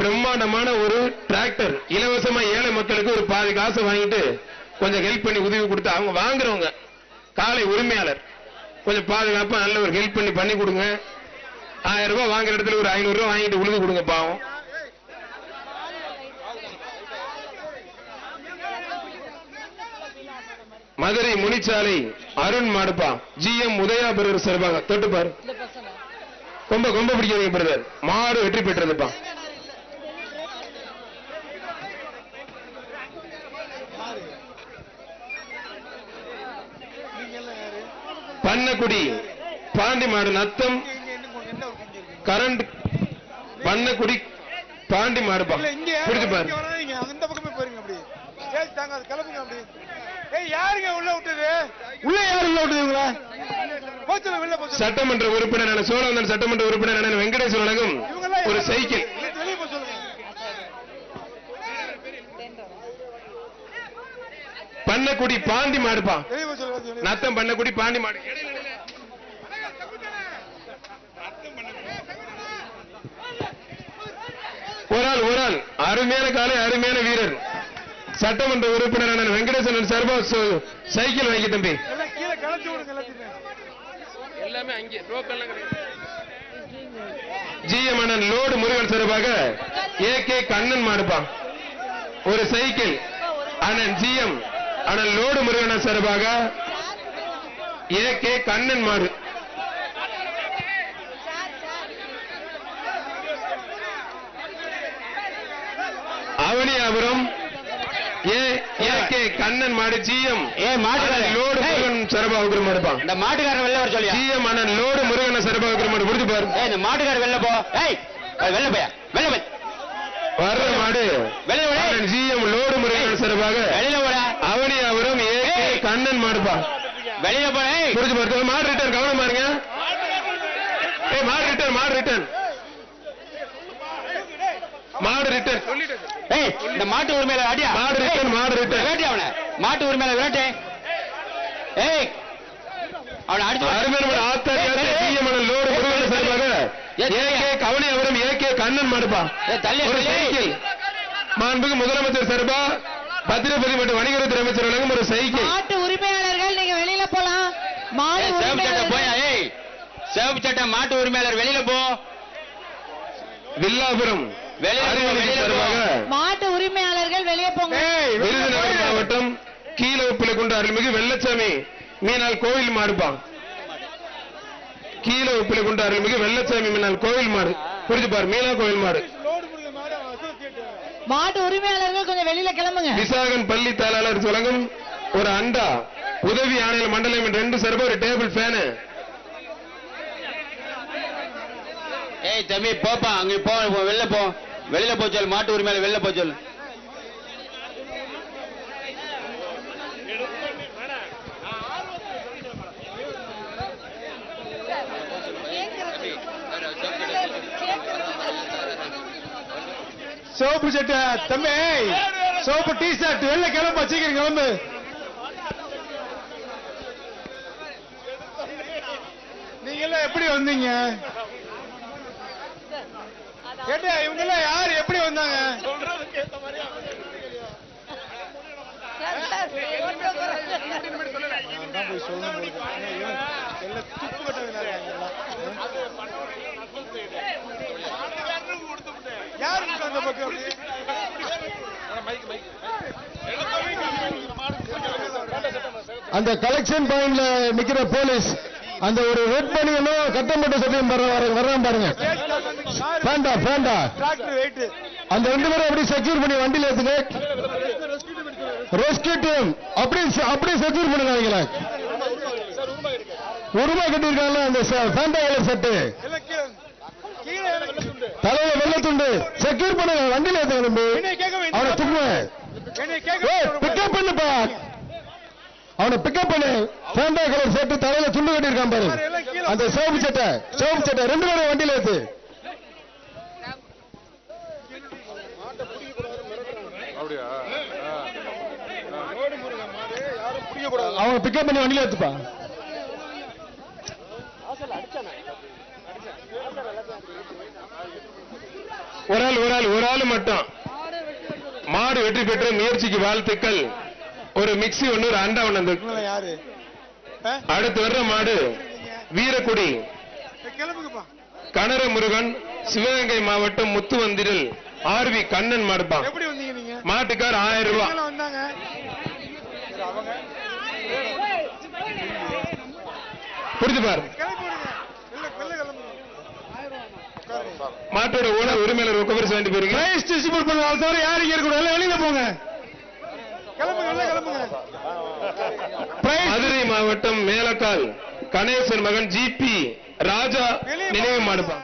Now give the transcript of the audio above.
பிரம்மாண்டமான ஒரு டிராக்டர் இலவசமா ஏழை மக்களுக்கு ஒரு பாதி காசு வாங்கிட்டு கொஞ்சம் ஹெல்ப் பண்ணி உதவி கொடுத்து அவங்க வாங்குறவங்க காலை உரிமையாளர் கொஞ்சம் பாதுகாப்பா நல்ல ஒரு ஹெல்ப் பண்ணி கொடுங்க. 1000 ரூபாய் வாங்குற இடத்துல ஒரு 500 ரூபாய் வாங்கிட்டு உழுது கொடுங்க பாவம். மதுரை முனிச்சாலை அருண் மாடுப்பா ஜிஎம் உதயா பிரதர் சார்பாக தொட்டுப்பாரு. கொம்ப பிடிக்கிறீங்க பிரதர். மாடு வெற்றி பெற்றதுப்பா. பண்ணக்குடி பாண்டி மாடு நத்தம் கரண்ட் பண்ணக்குடி பாண்டி மாடுப்பா பிடிச்சு பாரு. சட்டமன்ற உறுப்பினர் சோழவந்தன் சட்டமன்ற உறுப்பினர் வெங்கடேஸ்வரனுக்கும் ஒரு சைக்கிள். பண்ணக்குடி பாண்டி மாடுப்பா நத்தம் பண்ணக்குடி பாண்டி மாடு. ஒரு ஆள் அருமையான காலை அருமையான வீரர் சட்டமன்ற உறுப்பினர் வெங்கடேசன் சார்பா சைக்கிள் வாங்கி தம்பி. ஜிஎம் அண்ணன் லோடு முருகன் சார்பாக ஏகே கண்ணன் மாடுப்பா ஒரு சைக்கிள். அண்ணன் ஜிஎம் அண்ணன் லோடு முருகன் சார்பாக ஏகே கண்ணன் மாடு. அவனியாபுரம் ஏகே கண்ணன் மாடு ஜிஎம் லோடு முருகன் சரபாவுக்கு மாடுப்பா. இந்த மாட்டுக்காரன் வெளில வர சொல்லி ஜிஎம் அண்ணன் லோடு முருகன் சரபாவுக்கு மாடு பிடிச்சு பாரு. இந்த மாட்டுக்காரன் வெளில போ. வெளில போய் வர்ற மாடு ஜிஎம் லோடு முருகன் சரபாக அவனியாபுரம் ஏகே கண்ணன் மாடுப்பா வெளியில போய் பிடிச்சு பாரு. மாடு ரிட்டர்ன் கவனம் பாருங்க. மாடு ரிட்டர்ன் மாடு ரிட்டர்ன் இந்த மாட்டு உரிமையில அடியா மாடு ரிட்டர்ன் வேட்டி அவனை மாட்டு உரிமையில விரட்டு. அவனை அடிச்சு அருமையான ஆத்தாரியார் ஜிஎம் லோடு முருகன் சார்பாக ஏகே கவனியாபுரம் ஏகே கண்ணன் மாடுப்பா ஒரு சைக்கிள். மாண்புக்கு முதலமைச்சர் சார்பா பத்திரப்பதி மற்றும் வணிகத்துறை அமைச்சர் வழங்கும் ஒரு சைக்கிள். மாட்டு உரிமையாளர்கள் நீங்க வெளியில போலாம். சேவ் சட்டம் மாட்டு உரிமையாளர் வெளியில போ. வில்லாபுரம் மாட்டு உரிமையாளர்கள் வெளியே போங்க. விருதுநகர் மாவட்டம் கீழவுப்பிலை கொண்ட அருள்மிகு வெள்ளச்சாமி மீனால் கோவில் மாடுப்பா. கீழவுப்பிலை கொண்ட அருள்மிகு வெள்ளச்சாமி மீனால் கோவில் மாடு புரிஞ்சு பாரு. மீனா கோவில் மாடு. மாட்டு உரிமையாளர்கள் கொஞ்சம் வெளியில கிளம்புங்க. விசாகன் பள்ளி தாளாளர் வழங்கும் ஒரு அண்டா உதவி ஆணையர் மண்டலம் 2 சார்பா ஒரு டேபிள் ஃபேனு. தம்பி போப்பா அங்க போ வெளியில போ சொல்லு. மாட்டு உரிமையில வெளில போ சொல்லு. சோப்பு சட்டை தம்பி சோப்பு டி ஷர்ட் வெளில கிளம்ப சீக்கிரம் கிளம்பு. நீங்க எல்லாம் எப்படி வந்தீங்க? கேட்ட இவங்க எல்லாம் யாரு எப்படி வந்தாங்க? அந்த கலெக்ஷன் பாயிண்ட்ல நிக்கிற போலீஸ் அந்த ஒரு ரெட் பனியனும் கட்டப்பட்ட சட்டையும் வர்றான் பாருங்க. அந்த 2 பேரும் அப்படி செக்யூர் பண்ணி வண்டியில ஏத்துங்க. ரெஸ்கியூ டீம் அப்படியே செக்யூர் பண்ணுங்க. உருமா கட்டிருக்காங்க அந்த பேண்டா கலர் சட்டு தலையில வெள்ளத்துண்டு செக்யூர் பண்ணுங்க. வண்டியில ஏத்துங்க. அவனை தூக்குவேன். பிக்கப் பண்ணுப்பா. அவனை பிக்கப் பண்ணு. பேண்டா கலர் சட்டு தலையில துண்டு கட்டிருக்கான் பாரு. அந்த சோப்பு சட்டை 2 பேரும் வண்டியில ஏத்து. அவன் பிக்கப் பண்ணி வண்டியில ஏத்துப்பா. ஒரு ஆள் மட்டும். மாடு வெற்றி பெற்ற முயற்சிக்கு வாழ்த்துக்கள். ஒரு மிக்ஸி ஒண்ணு, ஒரு அண்டா ஒண்ணு. யாரு அடுத்து வர்ற மாடு வீரக்குடி கிளம்புங்கப்பா. கனர முருகன், சிவகங்கை மாவட்டம் முத்துவந்திரில் ஆர்வி கண்ணன் மாடுப்பான். எப்படி வந்தீங்க நீங்க? மாட்டுக்கார் 1000 ரூபாய். எங்கெல்லாம் வந்தாங்க? அவங்க புரிஞ்சு பாரு. கிளம்பி விடுங்க. வெள்ள கிளம்புங்க. மாட்டோட ஓனர் உரிமையாளர் ரொக்க வேண்டி போறீங்க. பிரைஸ் டிஸ்ட்ரிபியூட் பண்ண ஆள் தவிர யாரும் இங்க இருக்க கூடாது. வெளியில போங்க. கிளம்புங்க, வெளில கிளம்புங்க. மதுரை மாவட்டம் மேலக்கால் கணேசன் மகன் ஜிபி ராஜா நினைவு மாடுப்பான்.